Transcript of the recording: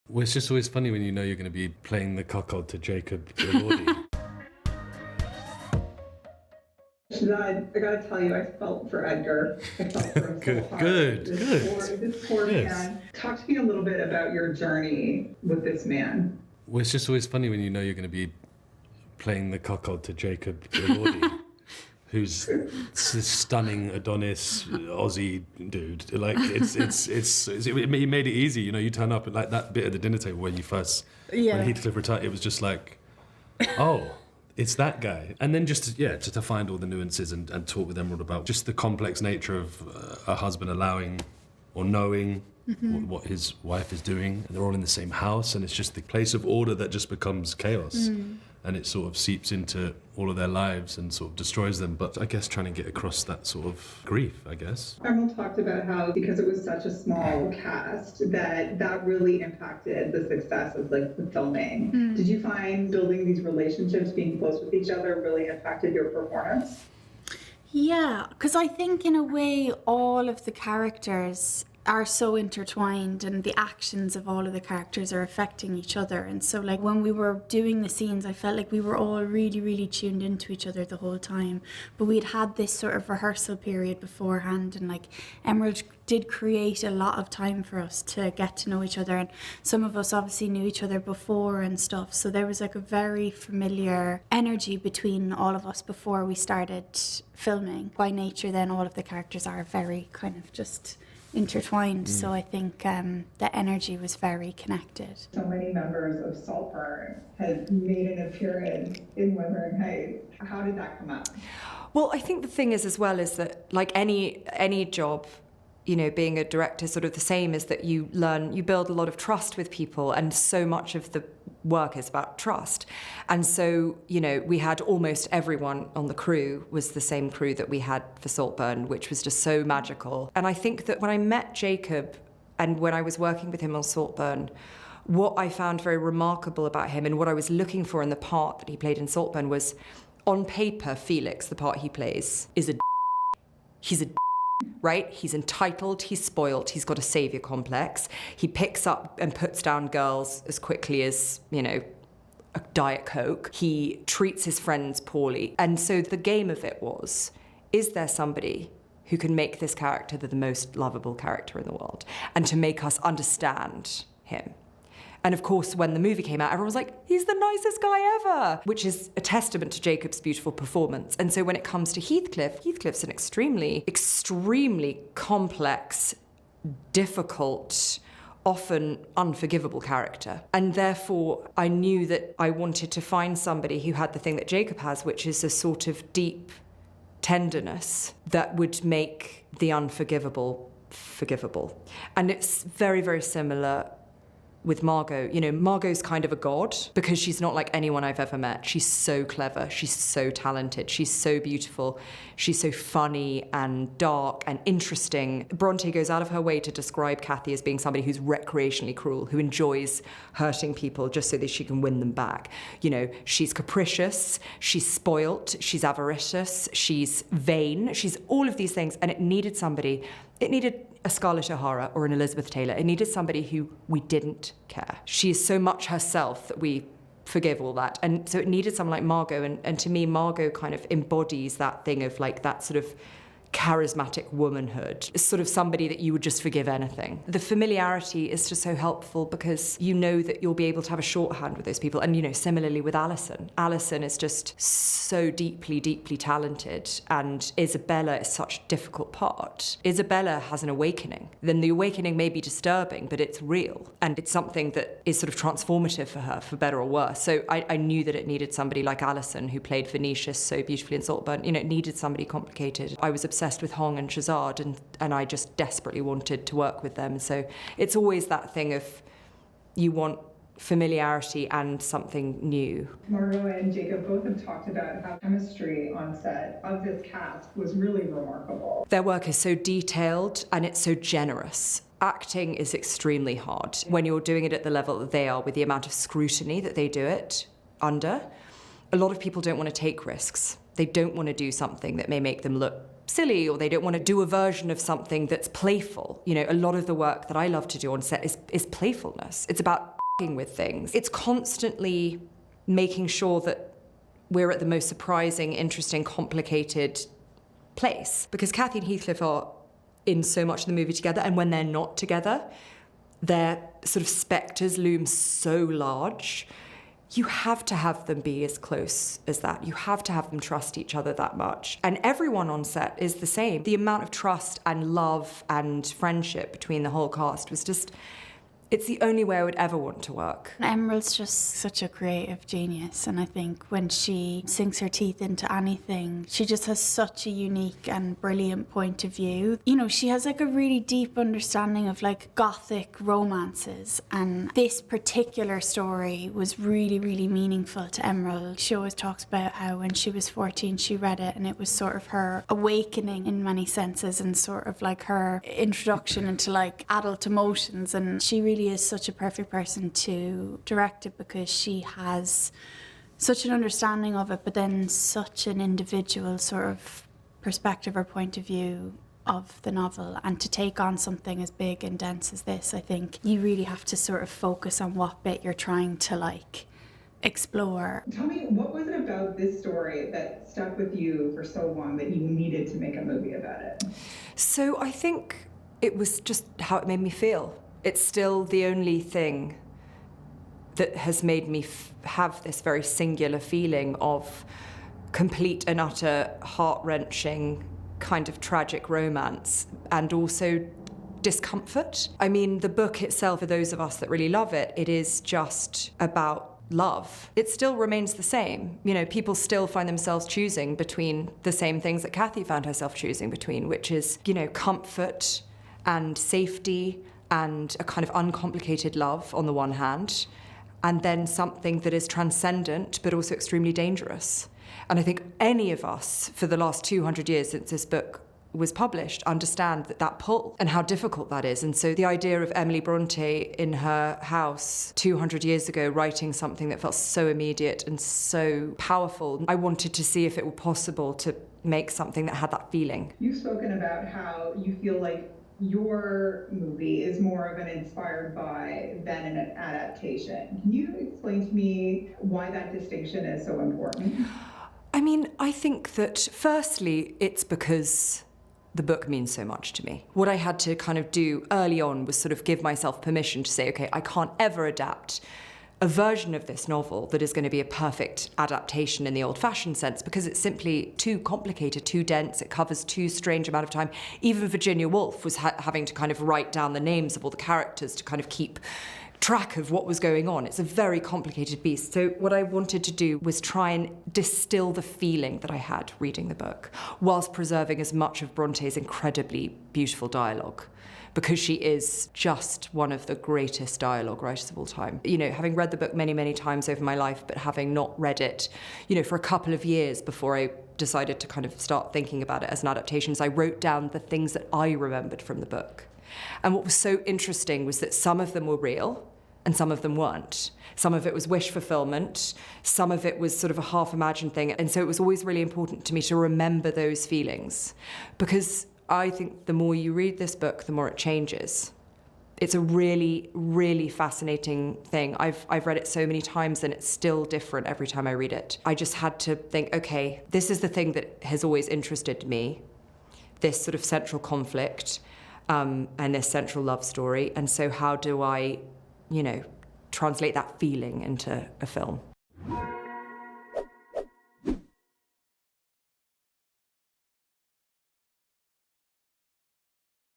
Well, it's just always funny when you know you're going to be playing the cuckold to Jacob Elordi. Shazad, I gotta tell you, I felt for Edgar. I felt for him so hard. Good. This poor man. Talk to me a little bit about your journey with this man. Well, it's just always funny when you know you're going to be playing the cuckold to Jacob Elordi, who's this stunning Adonis Aussie dude. Like it made it easy. You know, you turn up at like that bit at the dinner table when when Heathcliff retired. It was just like, oh. It's that guy. And then just to find all the nuances and talk with Emerald about just the complex nature of a husband allowing or knowing what his wife is doing. And they're all in the same house, and it's just the place of order that just becomes chaos. And it sort of seeps into all of their lives and sort of destroys them. But I guess trying to get across that sort of grief, I guess. Emerald talked about how, because it was such a small cast, that really impacted the success of the filming. Did you find building these relationships, being close with each other, really impacted your performance? Yeah, because I think in a way all of the characters are so intertwined, and the actions of all of the characters are affecting each other. And so like when we were doing the scenes, I felt like we were all really, really tuned into each other the whole time. But we'd had this sort of rehearsal period beforehand, and like Emerald did create a lot of time for us to get to know each other. And some of us obviously knew each other before and stuff. So there was like a very familiar energy between all of us before we started filming. By nature, then all of the characters are very kind of just intertwined, so I think the energy was very connected. So many members of Saltburn had made an appearance in Wuthering Heights. How did that come up? Well, I think the thing is as well is that like any job, you know, being a director is sort of the same, is that you build a lot of trust with people, and so much of the work is about trust. And so, you know, we had almost everyone on the crew was the same crew that we had for Saltburn, which was just so magical. And I think that when I met Jacob and when I was working with him on Saltburn, what I found very remarkable about him and what I was looking for in the part that he played in Saltburn was, on paper, Felix, the part he plays, is he's a right? He's entitled, he's spoilt, he's got a saviour complex. He picks up and puts down girls as quickly as, you know, a Diet Coke. He treats his friends poorly. And so the game of it was, is there somebody who can make this character the most lovable character in the world, and to make us understand him? And of course, when the movie came out, everyone was like, he's the nicest guy ever, which is a testament to Jacob's beautiful performance. And so when it comes to Heathcliff's an extremely, extremely complex, difficult, often unforgivable character. And therefore, I knew that I wanted to find somebody who had the thing that Jacob has, which is a sort of deep tenderness that would make the unforgivable forgivable. And it's very, very similar with Margot. You know, Margot's kind of a god because she's not like anyone I've ever met. She's so clever, she's so talented, she's so beautiful, she's so funny and dark and interesting. Bronte goes out of her way to describe Cathy as being somebody who's recreationally cruel, who enjoys hurting people just so that she can win them back. You know, she's capricious, she's spoilt, she's avaricious, she's vain, she's all of these things, and it needed a Scarlett O'Hara or an Elizabeth Taylor. It needed somebody who we didn't care. She is so much herself that we forgive all that. And so it needed someone like Margot. And to me, Margot kind of embodies that thing of like that sort of charismatic womanhood. It's sort of somebody that you would just forgive anything. The familiarity is just so helpful because you know that you'll be able to have a shorthand with those people. And, you know, similarly with Alison. Alison is just so deeply, deeply talented, and Isabella is such a difficult part. Isabella has an awakening. Then the awakening may be disturbing, but it's real. And it's something that is sort of transformative for her, for better or worse. So I knew that it needed somebody like Alison, who played Venetia so beautifully in Saltburn. You know, it needed somebody complicated. I was obsessed with Hong and Shazad, and I just desperately wanted to work with them. So it's always that thing of you want familiarity and something new. Margot and Jacob both have talked about how chemistry on set of this cast was really remarkable. Their work is so detailed and it's so generous. Acting is extremely hard when you're doing it at the level that they are, with the amount of scrutiny that they do it under. A lot of people don't want to take risks. They don't want to do something that may make them look silly, or they don't want to do a version of something that's playful. You know, a lot of the work that I love to do on set is playfulness. It's about f***ing with things. It's constantly making sure that we're at the most surprising, interesting, complicated place. Because Kathy and Heathcliff are in so much of the movie together, and when they're not together, their sort of spectres loom so large. You have to have them be as close as that. You have to have them trust each other that much. And everyone on set is the same. The amount of trust and love and friendship between the whole cast was just... It's the only way I would ever want to work. Emerald's just such a creative genius, and I think when she sinks her teeth into anything, she just has such a unique and brilliant point of view. You know, she has like a really deep understanding of like gothic romances, and this particular story was really, really meaningful to Emerald. She always talks about how when she was 14 she read it, and it was sort of her awakening in many senses, and sort of like her introduction into like adult emotions, and she really is such a perfect person to direct it because she has such an understanding of it, but then such an individual sort of perspective or point of view of the novel. And to take on something as big and dense as this, I think you really have to sort of focus on what bit you're trying to like explore. Tell me, what was it about this story that stuck with you for so long that you needed to make a movie about it? So I think it was just how it made me feel. It's still the only thing that has made me have this very singular feeling of complete and utter heart-wrenching kind of tragic romance, and also discomfort. I mean, the book itself, for those of us that really love it, it is just about love. It still remains the same. You know, people still find themselves choosing between the same things that Kathy found herself choosing between, which is, you know, comfort and safety and a kind of uncomplicated love on the one hand, and then something that is transcendent but also extremely dangerous. And I think any of us for the last 200 years since this book was published understand that pull and how difficult that is. And so the idea of Emily Bronte in her house 200 years ago writing something that felt so immediate and so powerful, I wanted to see if it were possible to make something that had that feeling. You've spoken about how you feel like your movie is more of an inspired by than an adaptation. Can you explain to me why that distinction is so important? I mean, I think that firstly, it's because the book means so much to me. What I had to kind of do early on was sort of give myself permission to say, okay, I can't ever adapt a version of this novel that is going to be a perfect adaptation in the old-fashioned sense, because it's simply too complicated, too dense, it covers too strange amount of time. Even Virginia Woolf was having to kind of write down the names of all the characters to kind of keep track of what was going on. It's a very complicated beast. So what I wanted to do was try and distill the feeling that I had reading the book, whilst preserving as much of Bronte's incredibly beautiful dialogue, because she is just one of the greatest dialogue writers of all time. You know, having read the book many, many times over my life, but having not read it, you know, for a couple of years before I decided to kind of start thinking about it as an adaptation, I wrote down the things that I remembered from the book. And what was so interesting was that some of them were real and some of them weren't. Some of it was wish fulfillment, some of it was sort of a half-imagined thing. And so it was always really important to me to remember those feelings, because I think the more you read this book, the more it changes. It's a really, really fascinating thing. I've read it so many times and it's still different every time I read it. I just had to think, okay, this is the thing that has always interested me, this sort of central conflict and this central love story. And so how do I, you know, translate that feeling into a film?